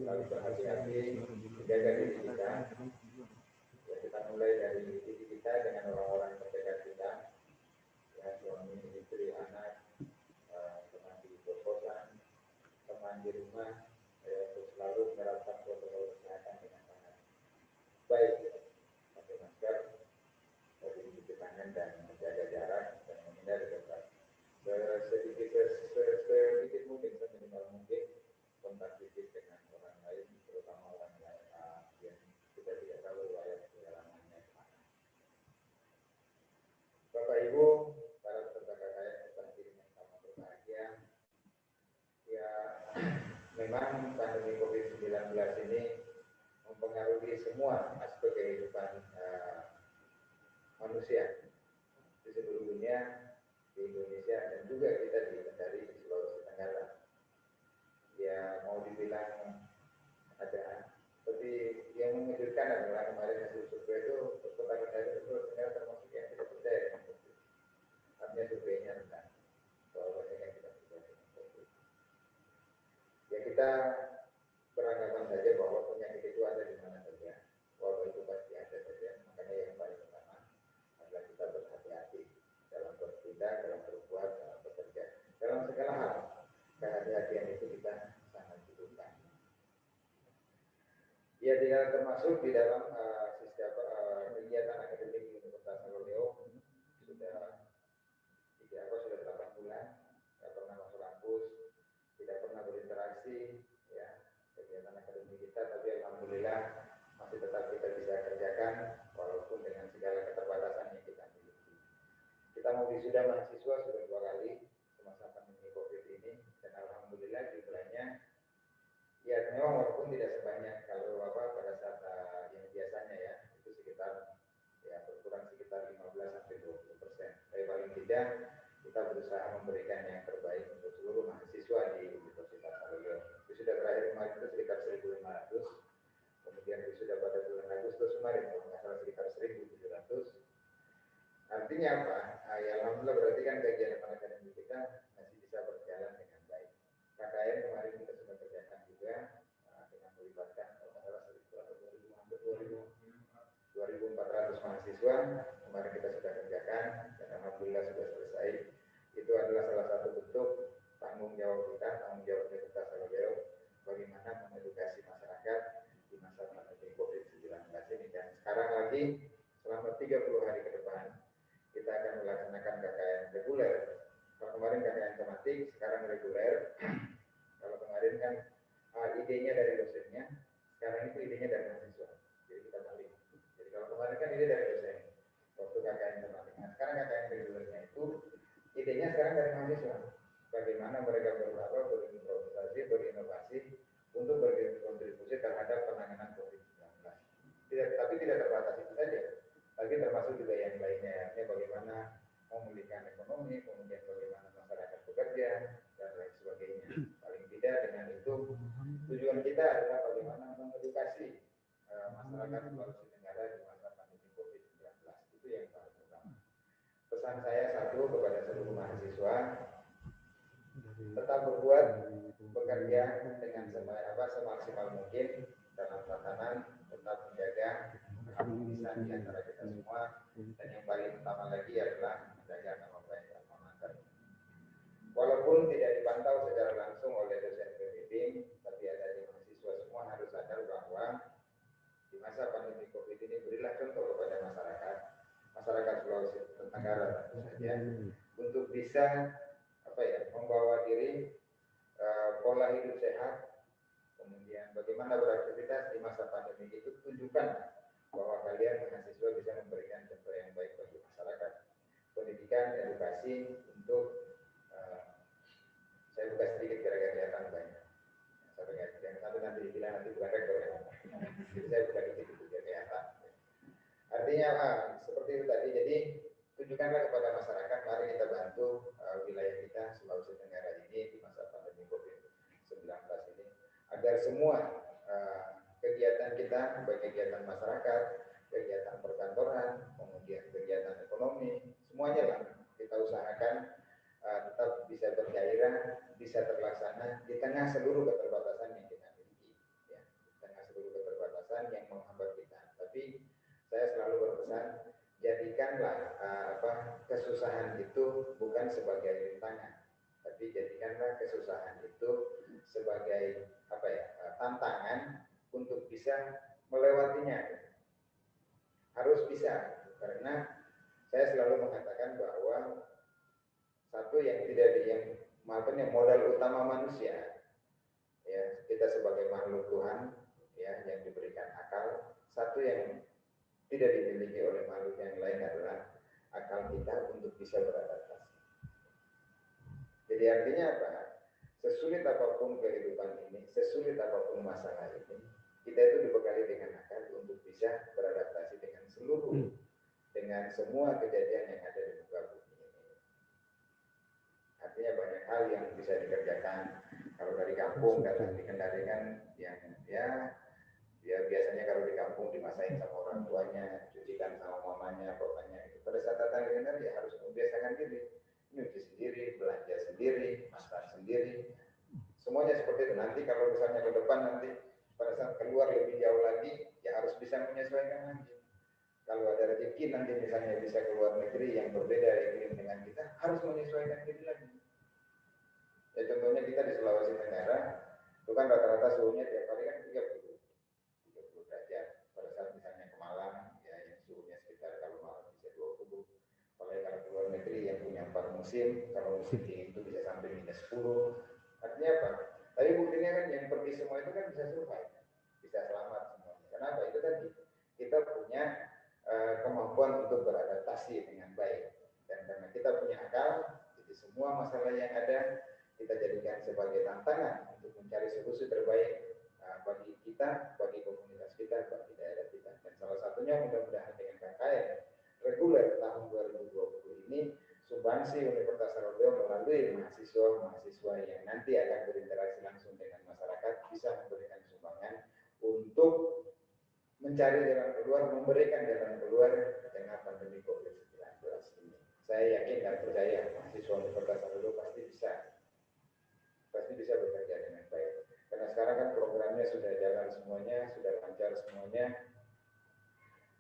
selalu berhati-hati menjaga diri kita. Ya, kita mulai dari diri kita dengan orang-orang terdekat kita, ya, suami, istri, anak, teman di kosan, teman di rumah, ya, untuk selalu menerapkan protokol kesehatan dengan sangat baik, pakai masker, mencuci tangan dan menjaga jarak dan menghindari kontak. Sedikit mungkin, seminimal mungkin kontak fisik dengan orang lain, terutama orang lain yang kita tidak tahu riwayat pengalamannya kemana. Bapak Ibu, para peserta KKN berbagi yang sama berbahagia. Ya, memang pandemi COVID-19 ini mempengaruhi semua aspek kehidupan manusia di seluruh dunia, di Indonesia dan juga kita di Kendari, di Sulawesi Tenggara. Ya, mau dibilang ada, seperti yang mengejutkan adalah kemarin hasil survei itu kota Kendari itu termasuk yang tidak percaya dengan COVID. Artinya surveinya rendah soal banyak yang tidak percaya dengan COVID. Ya, kita beranggapan saja bahwa penyakit itu ada di mana saja, wabah itu pasti ada saja. Makanya yang paling utama adalah kita berhati-hati dalam bertindak, dalam berbuat, dalam bekerja, dalam segala hal. Kehati-hatian itu kita sangat butuhkan. Ya, tidak termasuk di dalam kegiatan akademik di Universitas Aloleo sudah 8 bulan, tidak pernah masuk kampus, tidak pernah berinteraksi, ya, kegiatan akademik kita, tapi alhamdulillah masih tetap kita bisa kerjakan walaupun dengan segala keterbatasan yang kita miliki. Kita mau wisuda mahasiswa sudah 2 kali semasa pandemi COVID ini dan alhamdulillah jumlahnya ya memang walaupun tidak sebanyak kalau pada saat yang biasanya ya itu sekitar ya berkurang sekitar 15-20%. Tapi paling tidak kita berusaha memberikan yang terbaik untuk seluruh mahasiswa di Universitas Aloleo. Wisuda terakhir kemarin itu sekitar 1.500, kemudian wisuda pada bulan Agustus kemarin kalau nggak salah sekitar 1.700. Artinya apa? Ya alhamdulillah berarti kan kegiatan akademik kita masih bisa berjalan dengan baik. KKN kemarin kita sudah kerjakan juga dengan melibatkan kalau sekitar 2.400 mahasiswa. Kemarin kita sudah kerjakan dan alhamdulillah sudah selesai. Itu adalah salah satu bentuk tanggung jawab kita, tanggung jawab Universitas Aloleo bagaimana mengedukasi masyarakat di masa pandemi COVID-19 ini. Dan sekarang lagi selama 30 hari ke depan kita akan melaksanakan KKN reguler. Kalau kemarin KKN tematik, sekarang reguler. Kalau kemarin kan idenya dari dosennya, sekarang itu idenya dari mahasiswa. Jadi kita balik. Jadi kalau kemarin kan ide dari dosen, waktu KKN tematik. Nah sekarang KKN regulernya itu idenya sekarang dari mahasiswa. Bagaimana mereka berimprovisasi, berinovasi untuk berkontribusi terhadap penanganan COVID-19. Tapi tidak terbatas itu saja. Lagi termasuk juga yang lainnya, bagaimana memulihkan ekonomi, kemudian bagaimana masyarakat bekerja, dan lain sebagainya. Paling tidak dengan itu, tujuan kita adalah bagaimana mengedukasi masyarakat Sulawesi Tenggara di masa pandemi COVID-19. Itu yang paling utama. Pesan saya satu kepada seluruh mahasiswa, tetap berbuat, bekerja dengan semaksimal mungkin dalam tatanan tetap menjaga harmonisan di antara kita semua, dan yang paling utama lagi adalah menjaga nama baik alma mater. Walaupun tidak dipantau secara langsung oleh dosen pembimbing, tapi ada di mahasiswa semua harus sadar bahwa di masa pandemi COVID ini berilah contoh kepada masyarakat Sulawesi Tenggara tentu saja untuk bisa membawa diri pola hidup sehat, kemudian bagaimana beraktivitas di masa pandemi itu. Tunjukkan bahwa kalian mahasiswa bisa memberikan contoh yang baik bagi masyarakat. Pendidikan, edukasi untuk saya buka sedikit gara-gara kelihatan banyak. Sampai nanti dibilang nanti bukan rektor ya. Jadi saya buka sedikit biar kelihatan. Artinya seperti itu tadi. Jadi tunjukkanlah kepada masyarakat, mari kita bantu wilayah kita Sulawesi Tenggara ini di masa pandemi COVID-19 ini agar semua kegiatan kita, baik kegiatan masyarakat, kegiatan perkantoran, kemudian kegiatan ekonomi, semuanya lah kita usahakan tetap bisa bergairah, bisa terlaksana di tengah seluruh keterbatasan yang kita miliki. jadikanlah kesusahan itu bukan sebagai rintangan, tapi jadikanlah kesusahan itu sebagai tantangan untuk bisa melewatinya. Harus bisa, karena saya selalu mengatakan bahwa satu yang modal utama manusia, ya, kita sebagai makhluk Tuhan, ya, yang diberikan akal. Satu yang tidak dimiliki oleh makhluk yang lain adalah akal kita untuk bisa beradaptasi. Jadi artinya apa? Sesulit apapun kehidupan ini, sesulit apapun masalah ini, kita itu dibekali dengan akal untuk bisa beradaptasi dengan semua kejadian yang ada di muka bumi ini. Artinya banyak hal yang bisa dikerjakan. Kalau dari kampung dan dikendalikan yang ya biasanya kalau di kampung dimasain sama orang tuanya, cucikan sama mamanya, bapaknya. Pada saat datang ke sini ya harus membiasakan diri, nyuci sendiri, belanja sendiri, masak sendiri, semuanya seperti itu. Nanti kalau misalnya ke depan nanti pada saat keluar lebih jauh lagi, ya harus bisa menyesuaikan lagi. Kalau ada rezeki nanti misalnya bisa keluar negeri yang berbeda iklim dengan kita, harus menyesuaikan diri lagi. Ya contohnya kita di Sulawesi Tenggara, itu kan rata-rata suhunya tiap hari kan 30 derajat. Pada saat misalnya ke Malang, ya yang suhunya sekitar kalau malam bisa 20. Apalagi kalau keluar negeri yang punya 4 musim, kalau musim dingin itu bisa sampai -10. Artinya apa? Tapi buktinya kan yang pergi semua itu kan bisa survive, bisa selamat semuanya. Kenapa? Itu tadi kita punya kemampuan untuk beradaptasi dengan baik. Dan karena kita punya akal, jadi semua masalah yang ada kita jadikan sebagai tantangan untuk mencari solusi terbaik bagi kita, bagi komunitas kita, bagi daerah kita. Dan salah satunya mudah-mudahan dengan KKN reguler tahun 2020 ini, sumbangsi Universitas Sarobeo melalui mahasiswa-mahasiswa yang nanti akan berinteraksi langsung dengan masyarakat bisa memberikan sumbangan untuk mencari jalan keluar, memberikan jalan keluar di tengah pandemi COVID-19 ini. Saya yakin dan percaya mahasiswa Universitas Sarobeo pasti bisa bekerja dengan baik. Karena sekarang kan programnya sudah jalan semuanya, sudah lancar semuanya.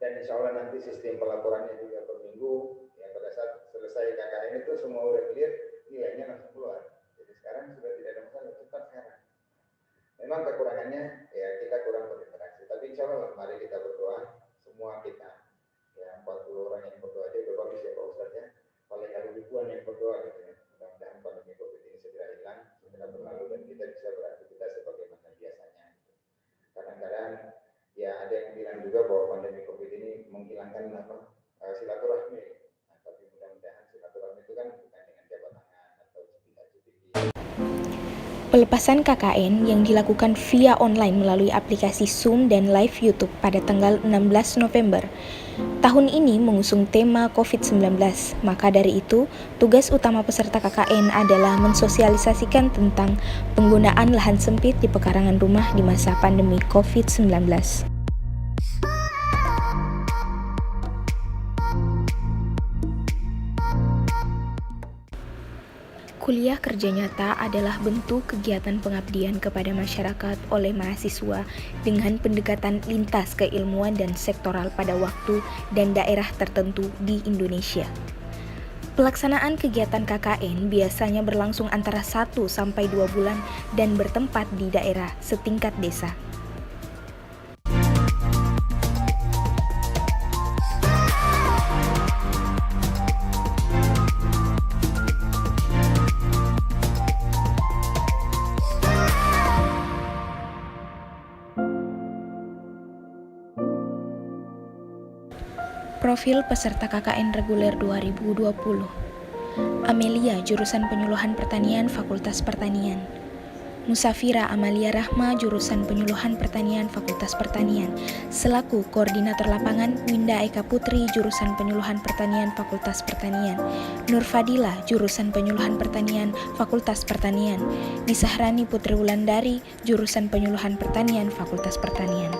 Dan insya Allah nanti sistem pelaporannya juga per minggu. Yang pada saat selesai KKN itu semua udah clear, nilainya langsung keluar. Jadi sekarang sudah tidak ada masalah, cepat sekarang. Memang kekurangannya ya kita kurang berinteraksi. Tapi insya Allah mari kita berdoa, semua kita. Ya 40 orang yang berdoa aja udah bagus ya Pak Ustadz ya. Paling ada ribuan yang berdoa gitu ya. Mudah-mudahan pandemi COVID ini segera hilang, segera berlalu dan kita bisa beraktivitas sebagaimana biasanya. Kadang-kadang ya ada yang bilang juga bahwa pandemi COVID ini menghilangkan silaturahmi. Nah, tapi mudah-mudahan silaturahmi itu kan bukan dengan jabat tangan atau cipika-cipiki. Pelepasan KKN yang dilakukan via online melalui aplikasi Zoom dan live YouTube pada tanggal 16 November. Tahun ini mengusung tema COVID-19, maka dari itu tugas utama peserta KKN adalah mensosialisasikan tentang penggunaan lahan sempit di pekarangan rumah di masa pandemi COVID-19. Kuliah kerja nyata adalah bentuk kegiatan pengabdian kepada masyarakat oleh mahasiswa dengan pendekatan lintas keilmuan dan sektoral pada waktu dan daerah tertentu di Indonesia. Pelaksanaan kegiatan KKN biasanya berlangsung antara 1 sampai 2 bulan dan bertempat di daerah setingkat desa. Profil peserta KKN reguler 2020. Amelia, jurusan Penyuluhan Pertanian, Fakultas Pertanian. Musafira Amalia Rahma, jurusan Penyuluhan Pertanian, Fakultas Pertanian. Selaku Koordinator Lapangan, Winda Eka Putri, jurusan Penyuluhan Pertanian, Fakultas Pertanian. Nur Fadila, jurusan Penyuluhan Pertanian, Fakultas Pertanian. Nisahrani Putri Wulandari, jurusan Penyuluhan Pertanian, Fakultas Pertanian.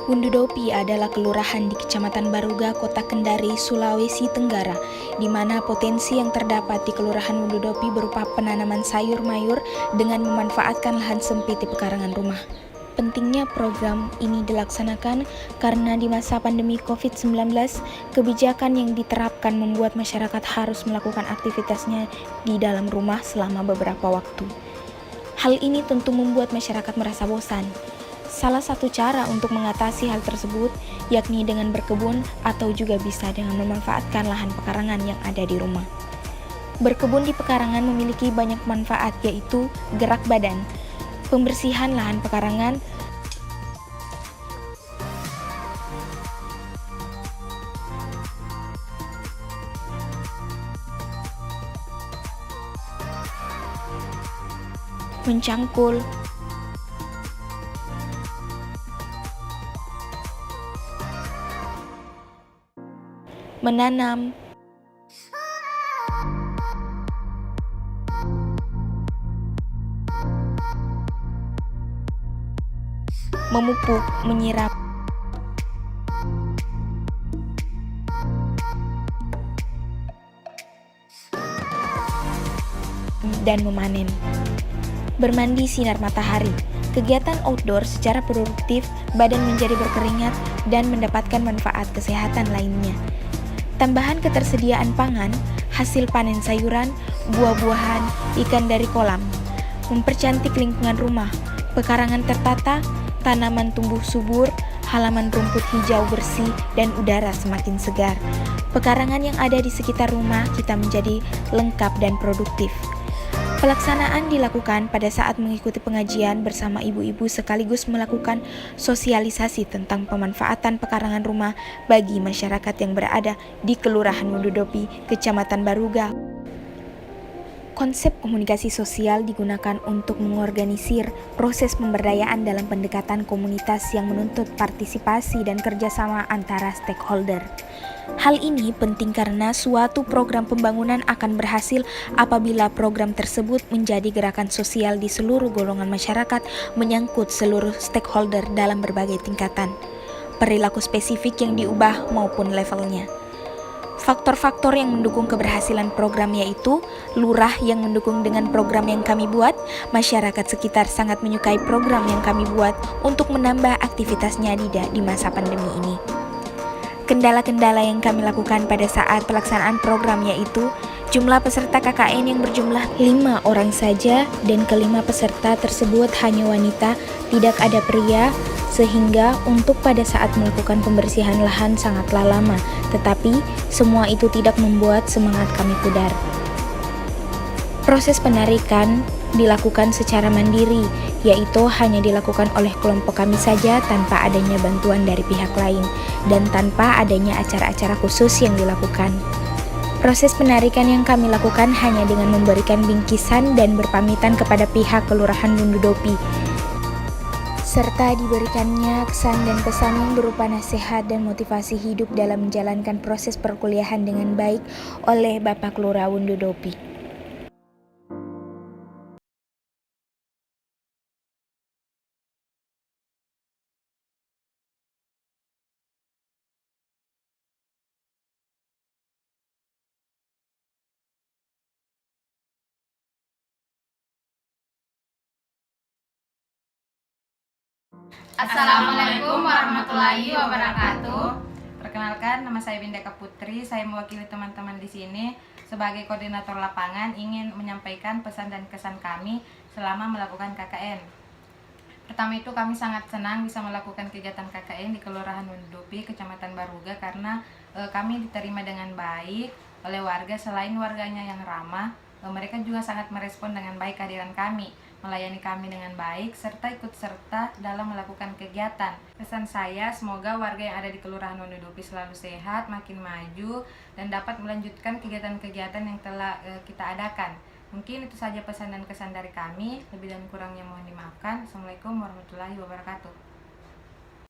Wundudopi adalah kelurahan di Kecamatan Baruga, Kota Kendari, Sulawesi Tenggara, di mana potensi yang terdapat di Kelurahan Wundudopi berupa penanaman sayur mayur dengan memanfaatkan lahan sempit di pekarangan rumah. pentingnya program ini dilaksanakan karena di masa pandemi COVID-19, kebijakan yang diterapkan membuat masyarakat harus melakukan aktivitasnya di dalam rumah selama beberapa waktu. Hal ini tentu membuat masyarakat merasa bosan. Salah satu cara untuk mengatasi hal tersebut yakni dengan berkebun atau juga bisa dengan memanfaatkan lahan pekarangan yang ada di rumah. Berkebun di pekarangan memiliki banyak manfaat, yaitu gerak badan, pembersihan lahan pekarangan, mencangkul, menanam, memupuk, menyiram, dan memanen. Bermandi sinar matahari. Kegiatan outdoor secara produktif, badan menjadi berkeringat dan mendapatkan manfaat kesehatan lainnya. Tambahan ketersediaan pangan, hasil panen sayuran, buah-buahan, ikan dari kolam. Mempercantik lingkungan rumah, pekarangan tertata, tanaman tumbuh subur, halaman rumput hijau bersih, dan udara semakin segar. Pekarangan yang ada di sekitar rumah kita menjadi lengkap dan produktif. Pelaksanaan dilakukan pada saat mengikuti pengajian bersama ibu-ibu sekaligus melakukan sosialisasi tentang pemanfaatan pekarangan rumah bagi masyarakat yang berada di Kelurahan Wondodopi, Kecamatan Baruga. Konsep komunikasi sosial digunakan untuk mengorganisir proses pemberdayaan dalam pendekatan komunitas yang menuntut partisipasi dan kerjasama antara stakeholder. Hal ini penting karena suatu program pembangunan akan berhasil apabila program tersebut menjadi gerakan sosial di seluruh golongan masyarakat, menyangkut seluruh stakeholder dalam berbagai tingkatan, perilaku spesifik yang diubah maupun levelnya. Faktor-faktor yang mendukung keberhasilan program yaitu lurah yang mendukung dengan program yang kami buat, masyarakat sekitar sangat menyukai program yang kami buat untuk menambah aktivitasnya di masa pandemi ini. Kendala-kendala yang kami lakukan pada saat pelaksanaan program yaitu jumlah peserta KKN yang berjumlah 5 orang saja dan kelima peserta tersebut hanya wanita, tidak ada pria, sehingga untuk pada saat melakukan pembersihan lahan sangatlah lama, tetapi semua itu tidak membuat semangat kami pudar. Proses penarikan dilakukan secara mandiri, yaitu hanya dilakukan oleh kelompok kami saja tanpa adanya bantuan dari pihak lain dan tanpa adanya acara-acara khusus yang dilakukan. Proses penarikan yang kami lakukan hanya dengan memberikan bingkisan dan berpamitan kepada pihak Kelurahan Wondodopi, serta diberikannya kesan dan pesan yang berupa nasihat dan motivasi hidup dalam menjalankan proses perkuliahan dengan baik oleh Bapak Lurah Wondodopi. Assalamualaikum warahmatullahi wabarakatuh. Perkenalkan, nama saya Bindeka Putri. Saya mewakili teman-teman di sini sebagai koordinator lapangan ingin menyampaikan pesan dan kesan kami selama melakukan KKN. Pertama itu kami sangat senang bisa melakukan kegiatan KKN di Kelurahan Wondodopi, Kecamatan Baruga karena kami diterima dengan baik oleh warga. Selain warganya yang ramah, mereka juga sangat merespon dengan baik kehadiran kami, melayani kami dengan baik, serta ikut serta dalam melakukan kegiatan. Pesan saya, semoga warga yang ada di Kelurahan Wondodopi selalu sehat, makin maju, dan dapat melanjutkan kegiatan-kegiatan yang telah kita adakan. Mungkin itu saja pesan dan kesan dari kami. Lebih dan kurangnya mohon dimaafkan. Assalamualaikum warahmatullahi wabarakatuh.